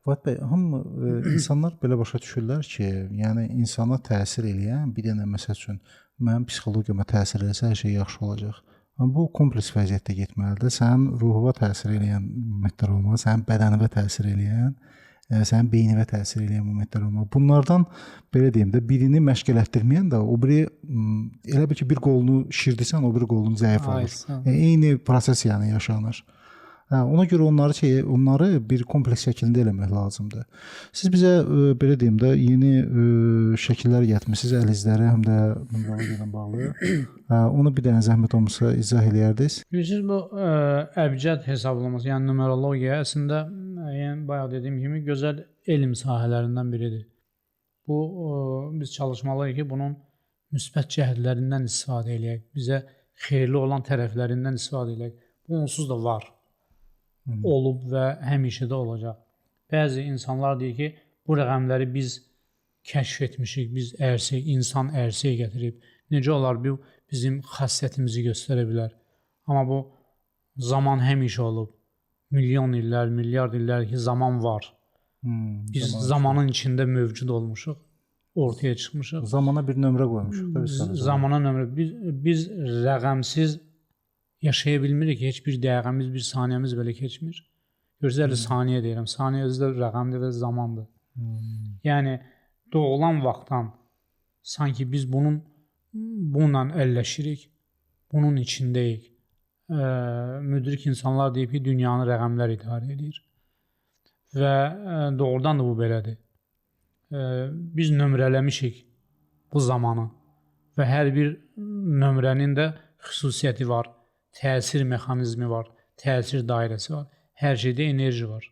Fuad bəy, hamı insanlar belə başa düşürlər ki, yəni insana təsir eləyən bir dənə məsəl üçün mənim psixologiyama təsir eləsə hər şey yaxşı olacaq. Amma bu kompleks vəziyyətdə getməlidir. Sənin ruhuna təsir eləyən momentlər olmalı, sənin bədənine təsir eləyən, sənin beyninə təsir eləyən momentlər olmalı. Bunlardan belə deyim də birini məşq elətdirməyən də o biri elə bil ki bir qolunu şişirdirsən, o biri qolun zəif olur. Eyni proses yəni yaşanır. Ona görə onları bir kompleks şəkildə eləmək lazımdır. Siz bizə belə deyim də yeni şəkillər gətirmisiniz, əlizləri həm də numerologiya ilə bağlı. Onu bir dənə zəhmət olmasa izah eləyərdiniz. Bilirsiniz bu əbcəd hesablaması, yəni numerologiya əslində yəni bayaq dediyim kimi gözəl elm sahələrindən biridir. Bu biz çalışmalıyıq ki, bunun müsbət cəhətlərindən istifadə eləyək, bizə xeyirli olan tərəflərindən istifadə eləyək. Bu onsuz da var. Olub və həmişə də olacaq. Bəzi insanlar deyir ki, bu rəqəmləri biz kəşf etmişik, biz insan ərsəyə gətirib. Necə olar bu bizim xassiyyətimizi göstərə bilər. Amma bu zaman həmişə olub. Milyon illər, milyard illər ki, zaman var. Biz zamanın içində mövcud olmuşuq, ortaya çıxmışıq. Zamana bir nömrə qoymuşuq. Zamana nömrə. Biz rəqəmsiz yaşaya bilmirik ki, heç bir dəqiqəmiz, bir saniyəmiz belə keçmir. Görürsünüz, saniyə deyirəm. Saniyə özü də rəqəmdir və zamandır. Yəni, doğulan vaxtdan sanki biz bununla əlləşirik, bunun içindəyik. Müdrik insanlar deyib ki, dünyanı rəqəmlər idarə edir. Və doğrudan da bu belədir. Biz nömrələmişik bu zamanı və hər bir nömrənin də xüsusiyyəti var. Təsir mexanizmi var, təsir dairəsi var. Hər şeydə enerji var.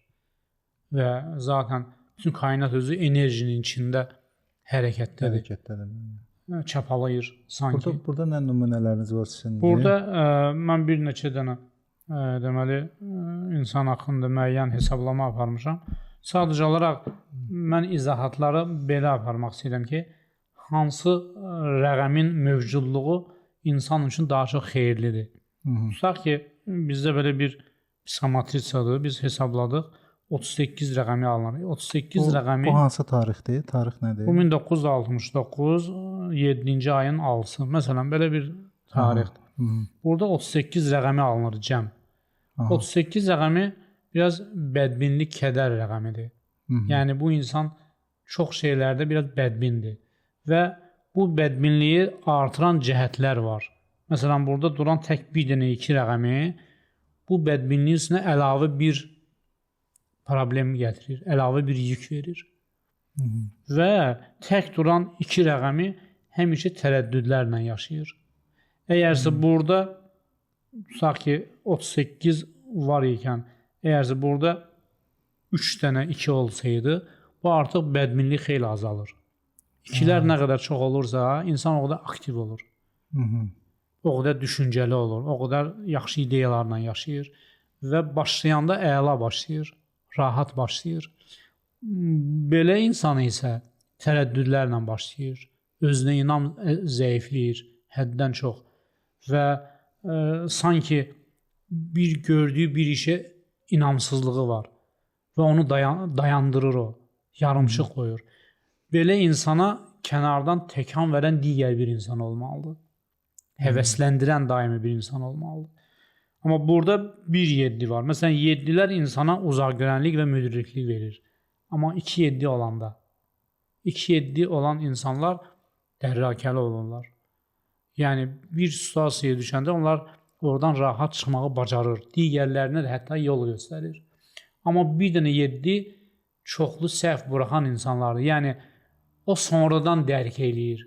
Və zaten bütün kainat özü enerjinin içində hərəkətdədir. Çapalayır sanki. Burada nə nümunələriniz var sizin? Burada mən bir neçə dənə deməli insan haqqında müəyyən hesablama aparmışam. Sadəcə olaraq mən izahatları belə aparmaq istəyirəm ki, hansı rəqəmin mövcudluğu insan üçün daha çox xeyirlidir. Tutaq ki, bizdə belə bir psixomatrisadır, biz hesabladıq, 38 rəqəmi alınır. 38 rəqəmi... Bu hansı tarixdir? Tarix nədir? Bu 1969, 7-ci ayın 6-sı. Məsələn, belə bir tarixdir. Burada 38 rəqəmi alınır cəm. 38 rəqəmi biraz bədbinlik, kədər rəqəmidir. Yəni, bu insan çox şeylərdə biraz bədbindir. Və bu bədbinliyi artıran cəhətlər var. Məsələn, burada duran tək bir dənə 2 rəqəmi bu bədbinliyin üstünə əlavə bir problem gətirir, əlavə bir yük verir. Və tək duran 2 rəqəmi həmişə tərəddüdlərlə yaşayır. Əgərsə burada, tutaq ki, 38 var ikən, əgərsə burada 3 dənə 2 olsaydı, bu artıq bədbinlik xeyli azalır. 2-lər nə qədər çox olursa, insan o qədər aktiv olur. O qədər düşüncəli olur, o qədər yaxşı ideyalarla yaşayır və başlayanda əla başlayır, rahat başlayır. Belə insan isə tərəddüdlərlə başlayır, özünə inam zəifləyir, həddən çox və sanki bir gördüyü bir işə inamsızlığı var və onu dayandırır o, yarımçıq qoyur. Belə insana kənardan təkan verən digər bir insan olmalıdır. Həvəsləndirən daimi bir insan olmalıdır. Amma burada bir 7 var. Məsələn, 7-lər insana uzaqgörənlik və müdriklik verir. Amma 2-7 olanda, 2-7 olan insanlar dərrakəli olurlar. Yəni, bir situasiyaya düşəndə onlar oradan rahat çıxmağı bacarır. Digərlərinə də hətta yol göstərir. Amma bir dənə 7 çoxlu səhv buraxan insanlardır. Yəni, o sonradan dərk eləyir.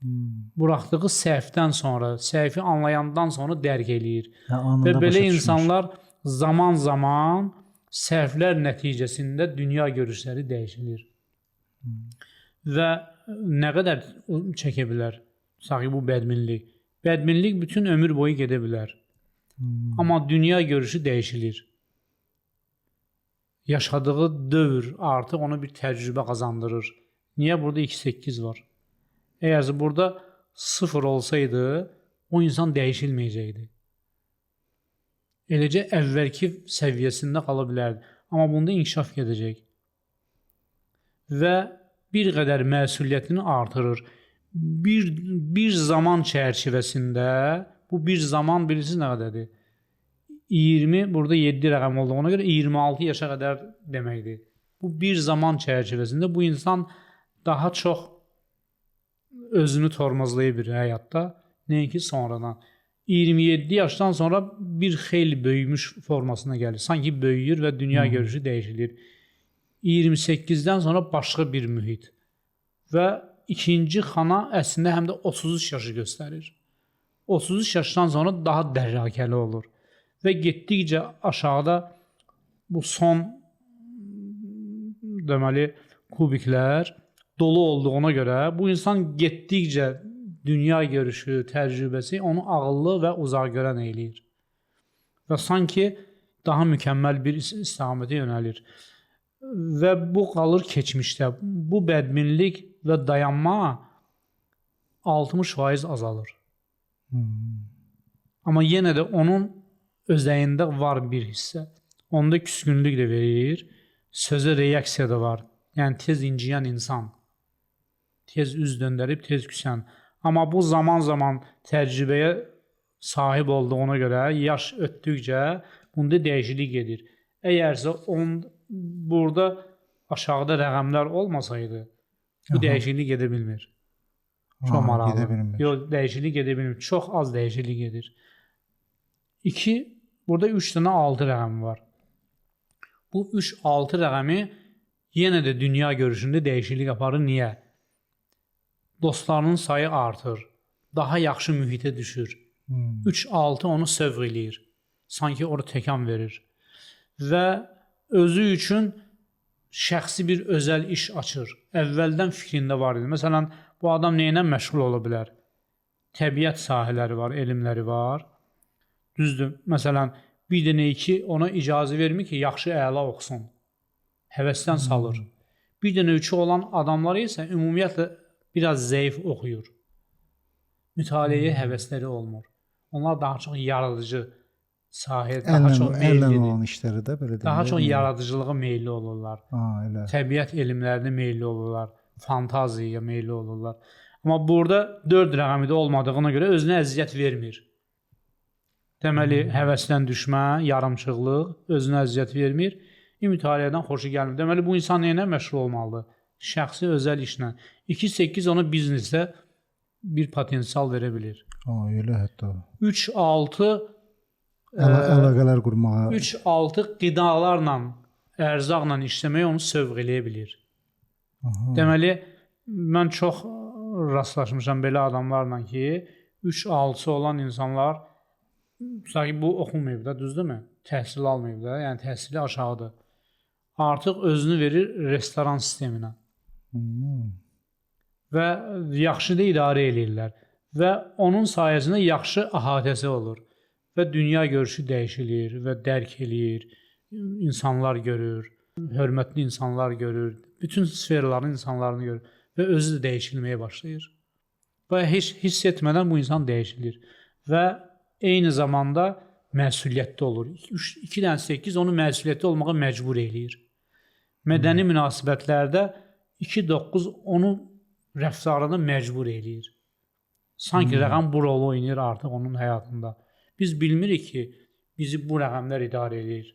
Buraxdığı səhvdən sonra, səhvi anlayandan sonra dərk eləyir. Və belə insanlar zaman-zaman səhvlər nəticəsində dünya görüşləri dəyişilir. Və nə qədər çəkə bilər? Sahi bu bədminlik. Bədminlik bütün ömür boyu gedə bilər. Amma dünya görüşü dəyişilir. Yaşadığı dövr artıq ona bir təcrübə qazandırır. Niyə? Burada 2-8 var. Əgər burada 0 olsaydı, o insan dəyişilməyəcəkdi. Eləcə əvvəlki səviyyəsində qala bilərdi. Amma bunda inkişaf gedəcək. Və bir qədər məsuliyyətini artırır. Bir zaman çərçivəsində, bu bir zaman bilirsiniz nə qədərdir? 20, burada 7 rəqəm olduğuna görə 26 yaşa qədər deməkdir. Bu bir zaman çərçivəsində bu insan daha çox özünü tormozlaya bilir həyatda, nəinki sonradan. 27 yaşdan sonra bir xeyli böyümüş formasına gəlir. Sanki böyüyür və dünya görüşü dəyişilir. 28-dən sonra başqa bir mühit. Və ikinci xana əslində həm də 33 yaşı göstərir. 33 yaşdan sonra daha dərrakəli olur. Və getdikcə aşağıda bu son deməli kubiklər dolu olduğuna görə bu insan getdikcə dünya görüşü, təcrübəsi onu ağıllı və uzaqgörən eləyir. Və sanki daha mükəmməl bir istiqamətə yönəlir. Və bu qalır keçmişdə. Bu bədminlik və dayanma 60% azalır. Amma yenə də onun özəyində var bir hissə. Onda küskünlük də verir, sözə reaksiya da var. Yəni tez inciyən insan, tez üz döndərib, tez küsən. Amma bu zaman təcrübəyə sahib olduğuna görə yaş ötdükcə bunda dəyişiklik gedir. Əgərsə burada aşağıda rəqəmlər olmasaydı, bu dəyişiklik gedə bilmir. Çox maraqlı. Yox, dəyişiklik gedə bilmir. Çox az dəyişiklik gedir. 2, burada 3 dənə 6 rəqəmi var. Bu 3-6 rəqəmi yenə də dünya görüşündə dəyişiklik aparır. Niyə? Dostlarının sayı artır. Daha yaxşı mühitə düşür. 3-6 onu sövq eləyir. Sanki orada təkan verir. Və özü üçün şəxsi bir özəl iş açır. Əvvəldən fikrində var idi. Məsələn, bu adam neylə məşğul ola bilər? Təbiət sahələri var, elmləri var. Düzdür. Məsələn, bir dənə iki ona icazə vermir ki, yaxşı əla oxusun. Həvəsdən salır. Bir dənə üçü olan adamlar isə ümumiyyətlə biraz zəif oxuyur. Mütaliəyə həvəsləri olmur. Onlar daha çox yaradıcı sahəyə, daha çox meyillidir. Olan işləri də belə daha çox yaradıcılığa meyilli olurlar. Elə. Təbiət elmlərinə meyilli olurlar. Fantaziyaya meyilli olurlar. Amma burada 4 rəqəmi də olmadığına görə özünə əziyyət vermir. Deməli, həvəsdən düşmə, yarımçıqlıq, özünə əziyyət vermir, mütaliədən xoşu gəlmir. Deməli, bu insan neylə məşğul olmalıdır? Şəxsi, özəl işlə. 2-8 ona biznesə bir potensial verə bilir. Elə hətta. 3-6 əlaqələr qurmağa. 3-6 qidalarla, ərzaqla işləməyə onu sövq eləyə bilir. Deməli, mən çox rastlaşmışam belə adamlarla ki, 3-6 olan insanlar sanki bu oxumayıb da, düzdürmü? Təhsil almayıb da, yəni təhsili aşağıdır. Artıq özünü verir restoran sisteminə. Və yaxşı da idarə eləyirlər. Və onun sayəsində yaxşı əhatəsi olur. Və dünya görüşü dəyişilir və dərk eləyir. İnsanlar görür, hörmətli insanlar görür, bütün sferlərin insanlarını görür və özü də dəyişilməyə başlayır. Və heç hiss etmədən bu insan dəyişilir. Və eyni zamanda məsuliyyətli olur. 2-dən 8 onu məsuliyyətli olmağa məcbur eləyir. Mədəni münasibətlərdə 2-9 onu rəftarına məcbur eləyir. Sanki rəqəm bu rolu oynayır artıq onun həyatında. Biz bilmirik ki, bizi bu rəqəmlər idarə edir.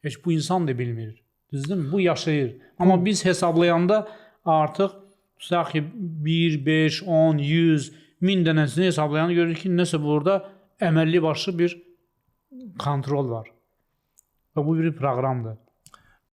Heç bu insan da bilmir. Düzdürmü? Bu yaşayır. Amma biz hesablayanda artıq tutaq ki, 1, 5, 10, 100, 1000 dənəsini hesablayanda görürük ki, nəsə burada əməlli başlı bir kontrol var. Və bu bir proqramdır.